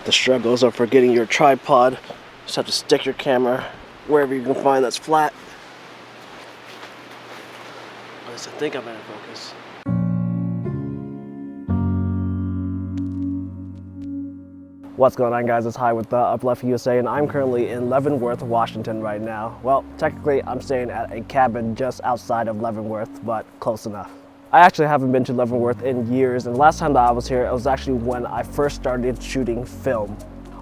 The struggles of forgetting your tripod. Just have to stick your camera wherever you can find that's flat. At least I think I'm in focus. What's going on, guys? It's Hi with the Up Left USA, and I'm currently in Leavenworth, Washington right now. Well, technically I'm staying at a cabin just outside of Leavenworth, but close enough. I actually haven't been to Leavenworth in years, and the last time that I was here, it was actually when I first started shooting film.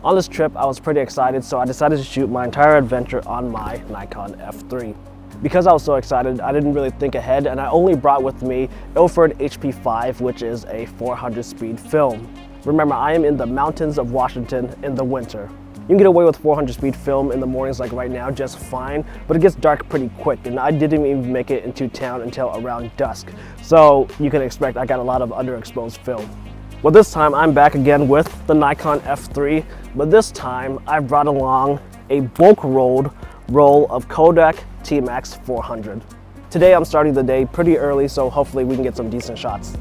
On this trip, I was pretty excited, so I decided to shoot my entire adventure on my Nikon F3. Because I was so excited, I didn't really think ahead, and I only brought with me Ilford HP5, which is a 400 speed film. Remember, I am in the mountains of Washington in the winter. You can get away with 400 speed film in the mornings like right now just fine, but it gets dark pretty quick, and I didn't even make it into town until around dusk. So you can expect I got a lot of underexposed film. Well, this time I'm back again with the Nikon F3, but this time I brought along a bulk rolled roll of Kodak TMAX 400. Today I'm starting the day pretty early, so hopefully we can get some decent shots.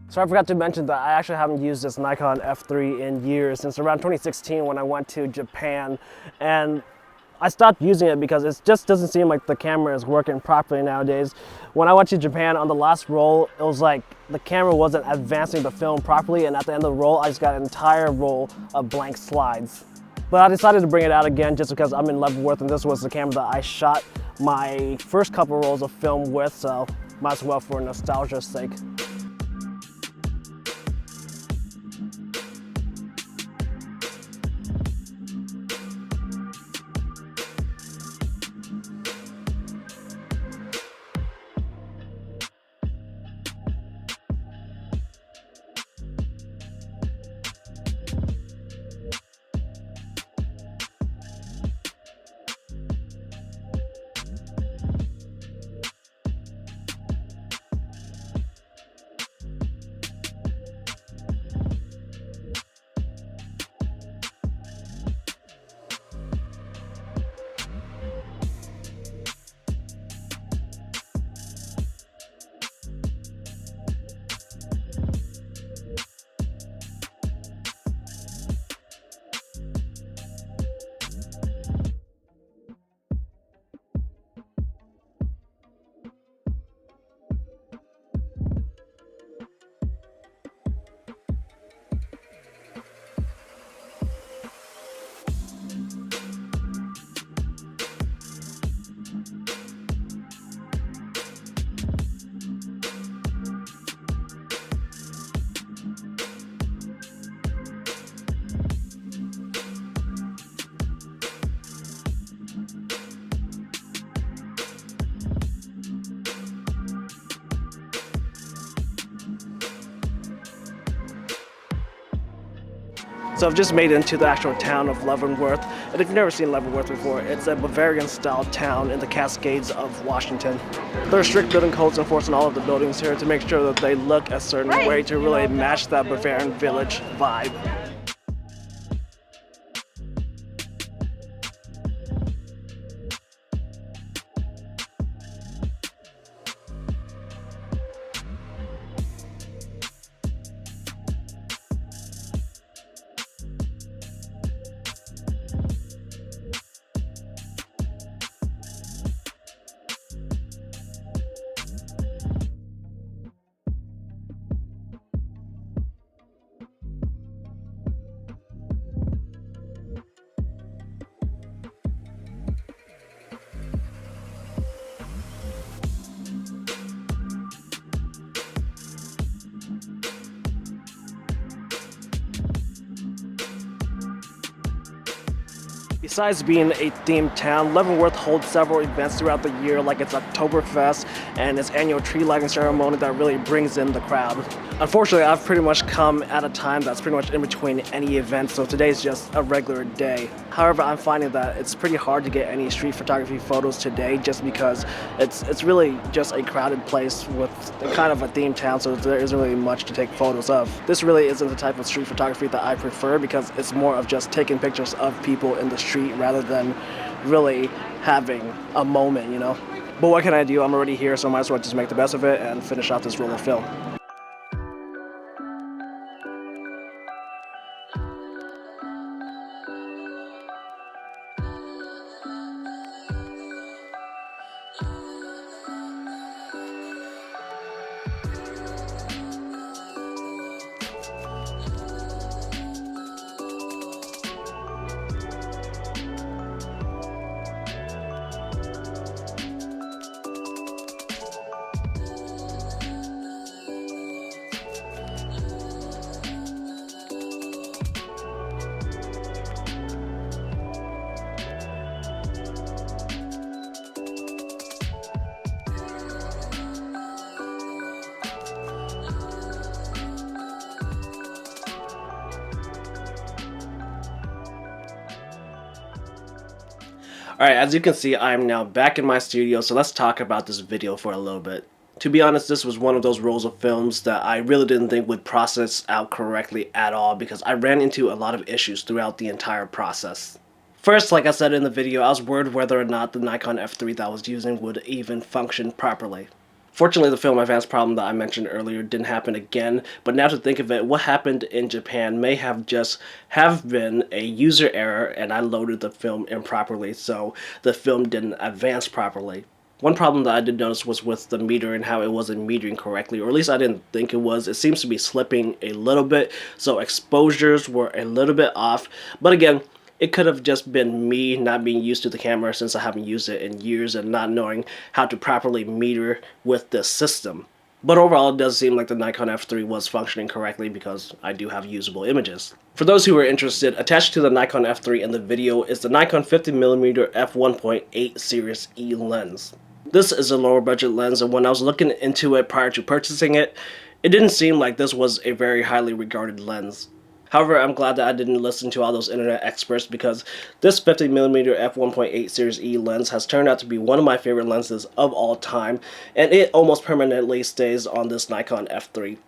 So I forgot to mention that I actually haven't used this Nikon F3 in years, since around 2016 when I went to Japan, and I stopped using it because it just doesn't seem like the camera is working properly nowadays. When I went to Japan on the last roll, it was like the camera wasn't advancing the film properly, and at the end of the roll I just got an entire roll of blank slides. But I decided to bring it out again just because I'm in Leavenworth and this was the camera that I shot my first couple rolls of film with, so might as well for nostalgia's sake. So I've just made it into the actual town of Leavenworth, and if you've never seen Leavenworth before, it's a Bavarian style town in the Cascades of Washington. There are strict building codes enforced in all of the buildings here to make sure that they look a certain way to really match that Bavarian village vibe. Besides being a themed town, Leavenworth holds several events throughout the year, like its Oktoberfest and its annual tree lighting ceremony that really brings in the crowd. Unfortunately, I've pretty much come at a time that's pretty much in between any event, so today's just a regular day. However, I'm finding that it's pretty hard to get any street photography photos today just because it's really just a crowded place with kind of a themed town, so there isn't really much to take photos of. This really isn't the type of street photography that I prefer because it's more of just taking pictures of people in the street rather than really having a moment, you know? But what can I do? I'm already here, so I might as well just make the best of it and finish out this roll of film. Alright, as you can see, I am now back in my studio, so let's talk about this video for a little bit. To be honest, this was one of those rolls of films that I really didn't think would process out correctly at all because I ran into a lot of issues throughout the entire process. First, like I said in the video, I was worried whether or not the Nikon F3 that I was using would even function properly. Fortunately, the film advance problem that I mentioned earlier didn't happen again, but now to think of it, what happened in Japan may have been a user error and I loaded the film improperly, so the film didn't advance properly. One problem that I did notice was with the meter and how it wasn't metering correctly, or at least I didn't think it was. It seems to be slipping a little bit, so exposures were a little bit off, but again, it could have just been me not being used to the camera since I haven't used it in years and not knowing how to properly meter with this system. But overall, it does seem like the Nikon F3 was functioning correctly because I do have usable images. For those who are interested, attached to the Nikon F3 in the video is the Nikon 50mm f1.8 Series E lens. This is a lower budget lens, and when I was looking into it prior to purchasing it, it didn't seem like this was a very highly regarded lens. However, I'm glad that I didn't listen to all those internet experts because this 50mm f1.8 Series E lens has turned out to be one of my favorite lenses of all time, and it almost permanently stays on this Nikon F3.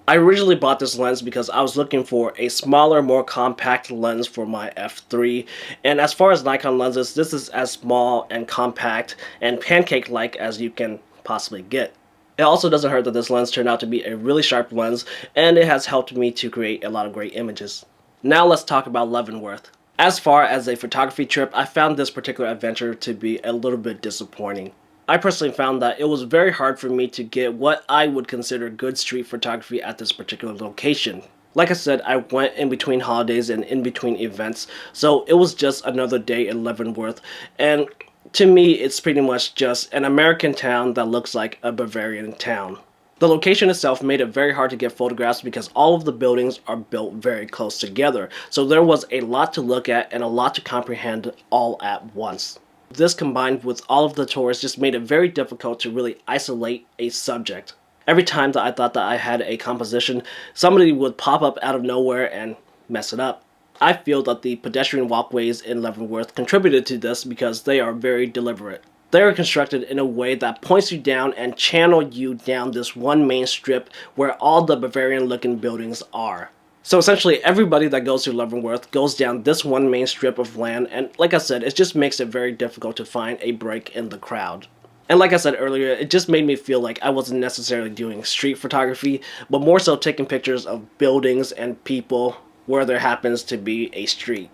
I originally bought this lens because I was looking for a smaller, more compact lens for my F3, and as far as Nikon lenses, this is as small and compact and pancake-like as you can possibly get. It also doesn't hurt that this lens turned out to be a really sharp lens, and it has helped me to create a lot of great images. Now let's talk about Leavenworth. As far as a photography trip, I found this particular adventure to be a little bit disappointing. I personally found that it was very hard for me to get what I would consider good street photography at this particular location. Like I said, I went in between holidays and in between events, so it was just another day in Leavenworth, and to me, it's pretty much just an American town that looks like a Bavarian town. The location itself made it very hard to get photographs because all of the buildings are built very close together, so there was a lot to look at and a lot to comprehend all at once. This combined with all of the tourists just made it very difficult to really isolate a subject. Every time that I thought that I had a composition, somebody would pop up out of nowhere and mess it up. I feel that the pedestrian walkways in Leavenworth contributed to this because they are very deliberate. They are constructed in a way that points you down and channel you down this one main strip where all the Bavarian looking buildings are. So essentially everybody that goes to Leavenworth goes down this one main strip of land, and like I said, it just makes it very difficult to find a break in the crowd. And like I said earlier, it just made me feel like I wasn't necessarily doing street photography, but more so taking pictures of buildings and people where there happens to be a street.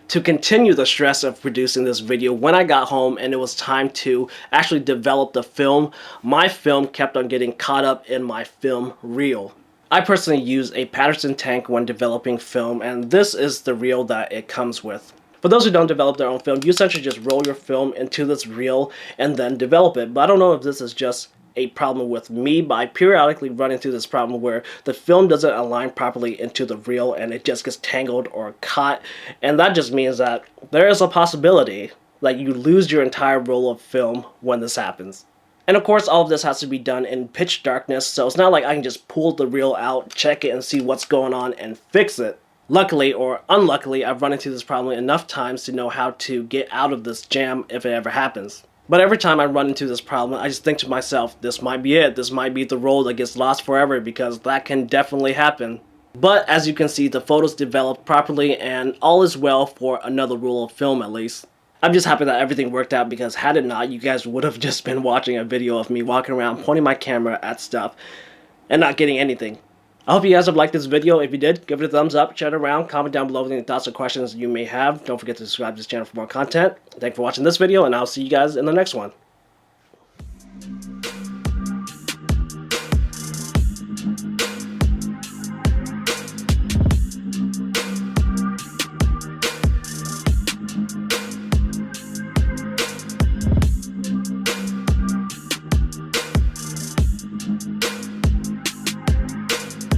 To continue the stress of producing this video, when I got home and it was time to actually develop the film, my film kept on getting caught up in my film reel. I personally use a Patron tank when developing film, and this is the reel that it comes with. For those who don't develop their own film, you essentially just roll your film into this reel and then develop it, but I don't know if this is just a problem with me, but I periodically run into this problem where the film doesn't align properly into the reel and it just gets tangled or caught, and that just means that there is a possibility that you lose your entire roll of film when this happens. And of course, all of this has to be done in pitch darkness, so it's not like I can just pull the reel out, check it, and see what's going on and fix it. Luckily or unluckily, I've run into this problem enough times to know how to get out of this jam if it ever happens. But every time I run into this problem, I just think to myself, this might be it. This might be the roll that gets lost forever, because that can definitely happen. But as you can see, the photos developed properly and all is well for another roll of film at least. I'm just happy that everything worked out, because had it not, you guys would have just been watching a video of me walking around pointing my camera at stuff and not getting anything. I hope you guys have liked this video. If you did, give it a thumbs up, share it around, comment down below with any thoughts or questions you may have. Don't forget to subscribe to this channel for more content. Thanks for watching this video, and I'll see you guys in the next one.